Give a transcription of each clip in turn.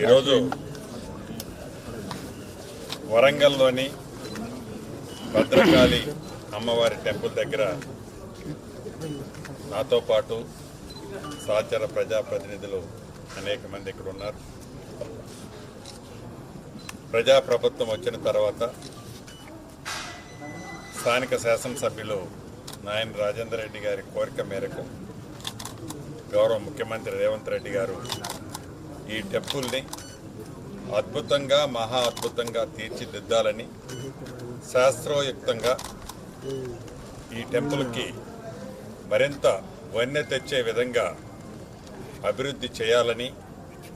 ఈరోజు వరంగల్లోని భద్రకాళి అమ్మవారి టెంపుల్ దగ్గర నాతో పాటు సహచర ప్రజాప్రతినిధులు అనేక మంది ఇక్కడ ఉన్నారు. ప్రజాప్రభుత్వం వచ్చిన తర్వాత స్థానిక శాసనసభ్యులు నాయన రాజేందర్ రెడ్డి గారి కోరిక మేరకు గౌరవ ముఖ్యమంత్రి రేవంత్ రెడ్డి గారు ఈ టెంపుల్ని అద్భుతంగా మహా అద్భుతంగా తీర్చిదిద్దాలని శాస్త్రోయుక్తంగా ఈ టెంపుల్కి మరింత వన్నె తెచ్చే విధంగా అభివృద్ధి చేయాలని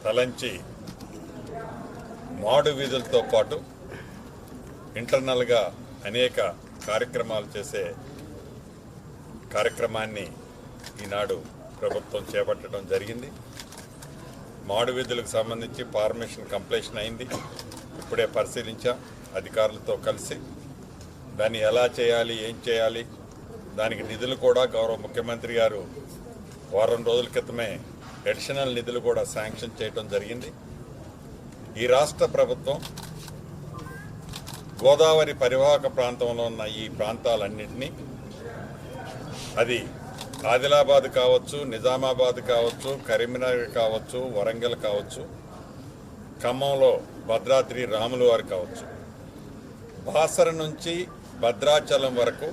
తలంచి మాడు వీధులతో పాటు ఇంటర్నల్గా అనేక కార్యక్రమాలు చేసే కార్యక్రమాన్ని ఈనాడు ప్రభుత్వం చేపట్టడం జరిగింది. మాడు వీధులకు సంబంధించి ఫార్మేషన్ కంప్లీషన్ అయింది. ఇప్పుడే పరిశీలించాం అధికారులతో కలిసి. దాన్ని ఎలా చేయాలి, ఏం చేయాలి, దానికి నిధులు కూడా గౌరవ ముఖ్యమంత్రి గారు వారం రోజుల క్రితమే అడిషనల్ నిధులు కూడా శాంక్షన్ చేయడం జరిగింది. ఈ రాష్ట్ర ప్రభుత్వం గోదావరి పరివాహక ప్రాంతంలో ఉన్న ఈ ప్రాంతాలన్నింటినీ, అది ఆదిలాబాద్ కావచ్చు, నిజామాబాద్ కావచ్చు, కరీంనగర్ కావచ్చు, వరంగల్ కావచ్చు, ఖమ్మంలో భద్రాద్రి రాములు వారు కావచ్చు, బాసర నుంచి భద్రాచలం వరకు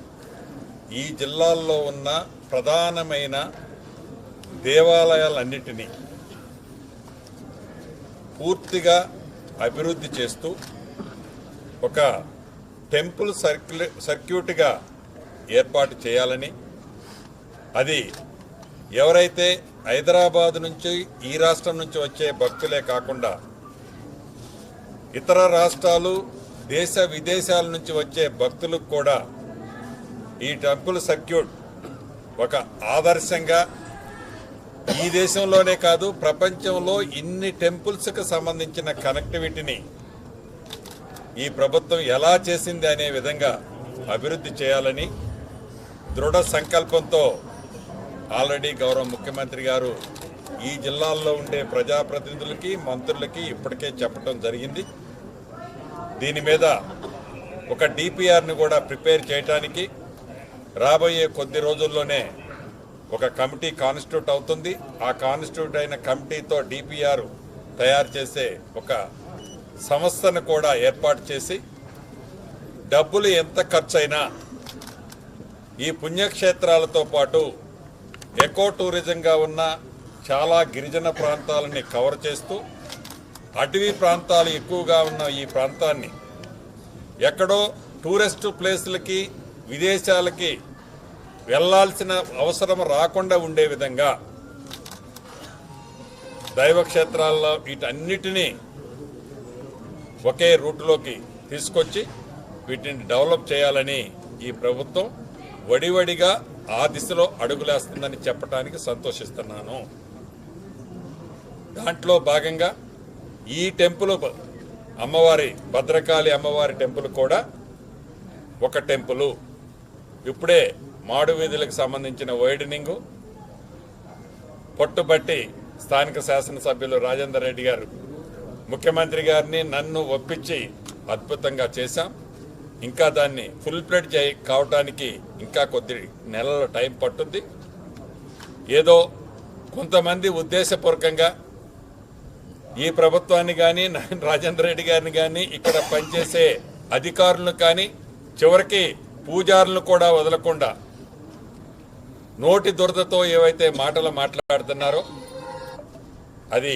ఈ జిల్లాల్లో ఉన్న ప్రధానమైన దేవాలయాలన్నిటినీ పూర్తిగా అభివృద్ధి చేస్తూ ఒక టెంపుల్ సర్క్యూట్గా ఏర్పాటు చేయాలని, అది ఎవరైతే హైదరాబాద్ నుంచి ఈ రాష్ట్రం నుంచి వచ్చే భక్తులే కాకుండా ఇతర రాష్ట్రాలు, దేశ విదేశాల నుంచి వచ్చే భక్తులకు కూడా ఈ టెంపుల్ సర్క్యూట్ ఒక ఆదర్శంగా, ఈ దేశంలోనే కాదు ప్రపంచంలో ఇన్ని టెంపుల్స్కి సంబంధించిన కనెక్టివిటీని ఈ ప్రభుత్వం ఎలా చేసింది అనే విధంగా అభివృద్ధి చేయాలని దృఢ సంకల్పంతో ఆల్రెడీ గౌరవ ముఖ్యమంత్రి గారు ఈ జిల్లాల్లో ఉండే ప్రజాప్రతినిధులకి, మంత్రులకి ఇప్పటికే చెప్పడం జరిగింది. దీని మీద ఒక డిపిఆర్ని కూడా ప్రిపేర్ చేయడానికి రాబోయే కొద్ది రోజుల్లోనే ఒక కమిటీ కాన్స్టిట్యూట్ అవుతుంది. ఆ కాన్స్టిట్యూట్ అయిన కమిటీతో డిపిఆర్ తయారు చేసే ఒక సంస్థను కూడా ఏర్పాటు చేసి, డబ్బులు ఎంత ఖర్చైనా ఈ పుణ్యక్షేత్రాలతో పాటు ఎకో టూరిజంగా ఉన్న చాలా గిరిజన ప్రాంతాలని కవర్ చేస్తూ, అటవీ ప్రాంతాలు ఎక్కువగా ఉన్న ఈ ప్రాంతాన్ని ఎక్కడో టూరిస్టు ప్లేసులకి, విదేశాలకి వెళ్లాల్సిన అవసరం రాకుండా ఉండే విధంగా దైవక్షేత్రాల్లో వీటన్నిటినీ ఒకే రూట్లోకి తీసుకొచ్చి వీటిని డెవలప్ చేయాలని ఈ ప్రభుత్వం వడివడిగా ఆ దిశలో అడుగులేస్తుందని చెప్పడానికి సంతోషిస్తున్నాను. దాంట్లో భాగంగా ఈ టెంపుల్ అమ్మవారి భద్రకాళి అమ్మవారి టెంపుల్ కూడా ఒక టెంపుల్. ఇప్పుడే మాడు వీధులకు సంబంధించిన వైడనింగు పట్టుబట్టి స్థానిక శాసనసభ్యులు రాజేందర్ రెడ్డి గారు ముఖ్యమంత్రి గారిని నన్ను ఒప్పించి అద్భుతంగా చేశాం. ఇంకా దాన్ని ఫుల్ ప్లేట్ కావటానికి ఇంకా కొద్ది నెలల టైం పట్టుద్ది. ఏదో కొంతమంది ఉద్దేశపూర్వకంగా ఈ ప్రభుత్వాన్ని కానీ, రాజేందర్ రెడ్డి గారిని కానీ, ఇక్కడ పనిచేసే అధికారులను కానీ, చివరికి పూజారులను కూడా వదలకుండా నోటి దురదతో ఏవైతే మాటలు మాట్లాడుతున్నారో అది